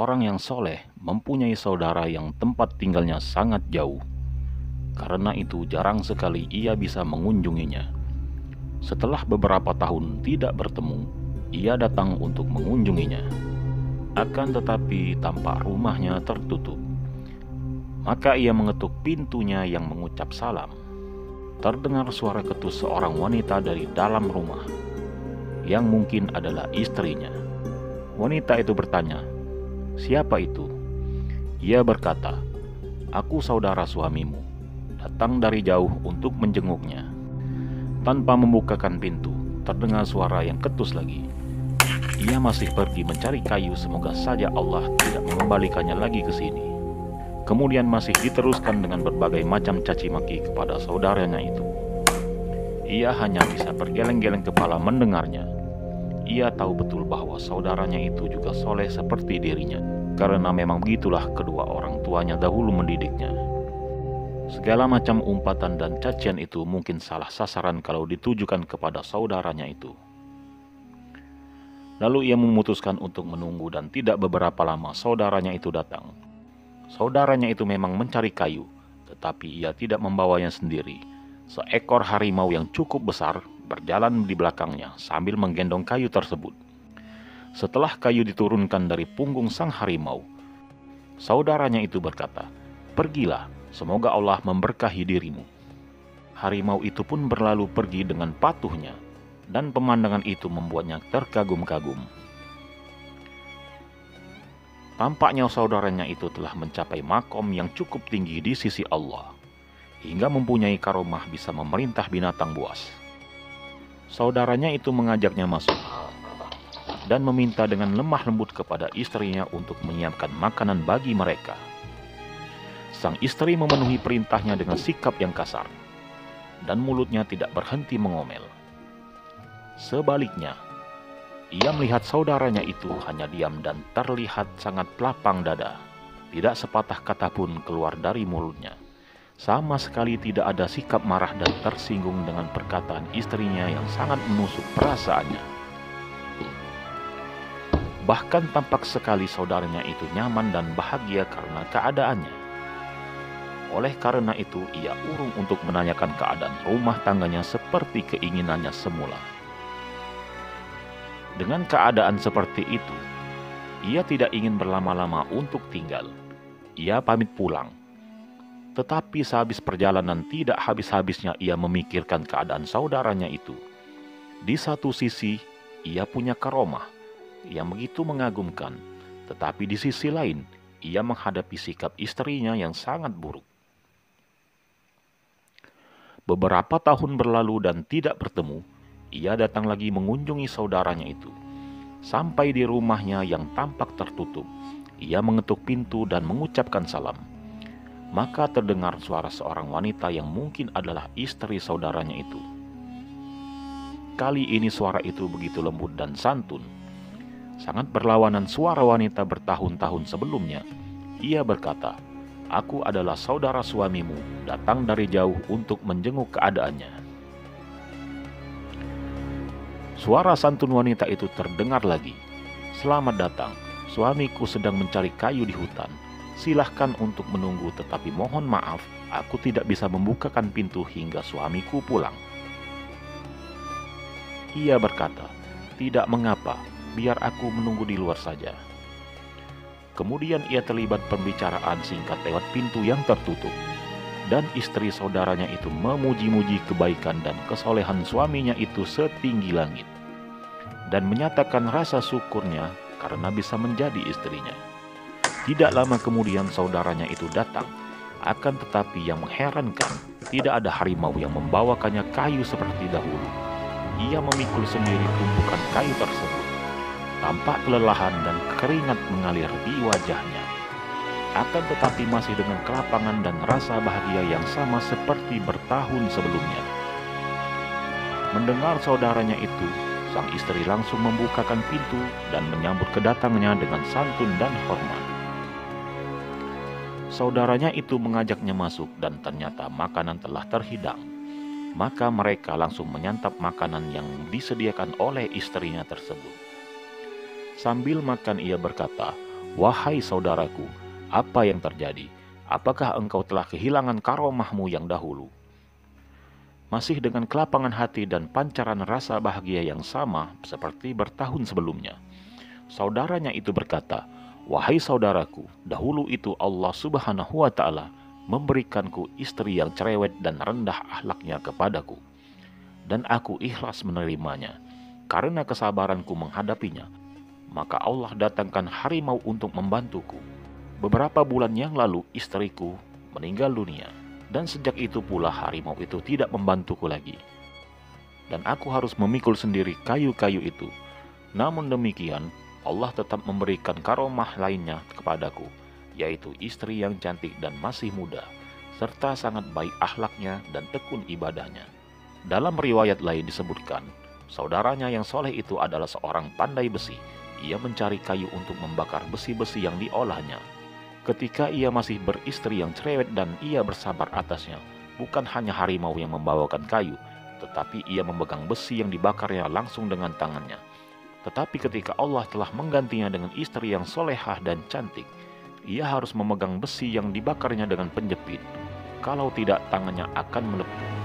seorang yang soleh mempunyai saudara yang tempat tinggalnya sangat jauh. Karena itu jarang sekali ia bisa mengunjunginya. Setelah beberapa tahun tidak bertemu, ia datang untuk mengunjunginya. Akan tetapi tampak rumahnya tertutup. Maka ia mengetuk pintunya yang mengucap salam. Terdengar suara ketus seorang wanita dari dalam rumah, yang mungkin adalah istrinya. Wanita itu bertanya, "Siapa itu?" Ia berkata, "Aku saudara suamimu, datang dari jauh untuk menjenguknya." Tanpa membukakan pintu, terdengar suara yang ketus lagi. Ia masih pergi mencari kayu, semoga saja Allah tidak mengembalikannya lagi ke sini. Kemudian masih diteruskan dengan berbagai macam caci maki kepada saudaranya itu. Ia hanya bisa bergeleng-geleng kepala mendengarnya. Ia tahu betul bahwa saudaranya itu juga soleh seperti dirinya, karena memang begitulah kedua orang tuanya dahulu mendidiknya. Segala macam umpatan dan cacian itu mungkin salah sasaran kalau ditujukan kepada saudaranya itu. Lalu ia memutuskan untuk menunggu dan tidak beberapa lama saudaranya itu datang. Saudaranya itu memang mencari kayu, tetapi ia tidak membawanya sendiri. Seekor harimau yang cukup besar berjalan di belakangnya sambil menggendong kayu tersebut. Setelah kayu diturunkan dari punggung sang harimau, saudaranya itu berkata, "Pergilah, semoga Allah memberkahi dirimu." Harimau itu pun berlalu pergi dengan patuhnya, dan pemandangan itu membuatnya terkagum-kagum. Tampaknya saudaranya itu telah mencapai makom yang cukup tinggi di sisi Allah, hingga mempunyai karomah bisa memerintah binatang buas. Saudaranya itu mengajaknya masuk dan meminta dengan lemah lembut kepada istrinya untuk menyiapkan makanan bagi mereka. Sang istri memenuhi perintahnya dengan sikap yang kasar, dan mulutnya tidak berhenti mengomel. Sebaliknya, ia melihat saudaranya itu hanya diam dan terlihat sangat lapang dada. Tidak sepatah kata pun keluar dari mulutnya. Sama sekali tidak ada sikap marah dan tersinggung dengan perkataan istrinya yang sangat menusuk perasaannya. Bahkan tampak sekali saudaranya itu nyaman dan bahagia karena keadaannya. Oleh karena itu, ia urung untuk menanyakan keadaan rumah tangganya seperti keinginannya semula. Dengan keadaan seperti itu, ia tidak ingin berlama-lama untuk tinggal. Ia pamit pulang. Tetapi sehabis perjalanan tidak habis-habisnya ia memikirkan keadaan saudaranya itu. Di satu sisi, ia punya karomah yang begitu mengagumkan, tetapi di sisi lain, ia menghadapi sikap istrinya yang sangat buruk. Beberapa tahun berlalu dan tidak bertemu, ia datang lagi mengunjungi saudaranya itu. Sampai di rumahnya yang tampak tertutup, ia mengetuk pintu dan mengucapkan salam. Maka terdengar suara seorang wanita yang mungkin adalah istri saudaranya itu. Kali ini suara itu begitu lembut dan santun. Sangat berlawanan suara wanita bertahun-tahun sebelumnya. Ia berkata, "Aku adalah saudara suamimu, datang dari jauh untuk menjenguk keadaannya." Suara santun wanita itu terdengar lagi. "Selamat datang, suamiku sedang mencari kayu di hutan. Silahkan untuk menunggu, tetapi mohon maaf, aku tidak bisa membukakan pintu hingga suamiku pulang." Ia berkata, "Tidak mengapa, biar aku menunggu di luar saja." Kemudian ia terlibat pembicaraan singkat lewat pintu yang tertutup, dan istri saudaranya itu memuji-muji kebaikan dan kesolehan suaminya itu setinggi langit, dan menyatakan rasa syukurnya karena bisa menjadi istrinya. Tidak lama kemudian saudaranya itu datang, akan tetapi yang mengherankan, tidak ada harimau yang membawakannya kayu seperti dahulu. Ia memikul sendiri tumpukan kayu tersebut. Tampak kelelahan dan keringat mengalir di wajahnya. Akan tetapi masih dengan kelapangan dan rasa bahagia yang sama seperti bertahun sebelumnya. Mendengar saudaranya itu, sang istri langsung membukakan pintu dan menyambut kedatangannya dengan santun dan hormat. Saudaranya itu mengajaknya masuk dan ternyata makanan telah terhidang. Maka mereka langsung menyantap makanan yang disediakan oleh istrinya tersebut. Sambil makan ia berkata, "Wahai saudaraku, apa yang terjadi? Apakah engkau telah kehilangan karomahmu yang dahulu?" Masih dengan kelapangan hati dan pancaran rasa bahagia yang sama seperti bertahun sebelumnya, saudaranya itu berkata, "Wahai saudaraku, dahulu itu Allah Subhanahu wa Ta'ala memberikanku istri yang cerewet dan rendah akhlaknya kepadaku, dan aku ikhlas menerimanya. Karena kesabaranku menghadapinya, maka Allah datangkan harimau untuk membantuku. Beberapa bulan yang lalu istriku meninggal dunia, dan sejak itu pula harimau itu tidak membantuku lagi. Dan aku harus memikul sendiri kayu-kayu itu. Namun demikian, Allah tetap memberikan karomah lainnya kepadaku, yaitu istri yang cantik dan masih muda, serta sangat baik akhlaknya dan tekun ibadahnya." Dalam riwayat lain disebutkan, saudaranya yang soleh itu adalah seorang pandai besi. Ia mencari kayu untuk membakar besi-besi yang diolahnya. Ketika ia masih beristri yang cerewet dan ia bersabar atasnya, bukan hanya harimau yang membawakan kayu, tetapi ia memegang besi yang dibakarnya langsung dengan tangannya. Tetapi ketika Allah telah menggantinya dengan istri yang solehah dan cantik, ia harus memegang besi yang dibakarnya dengan penjepit. Kalau tidak, tangannya akan melepuh.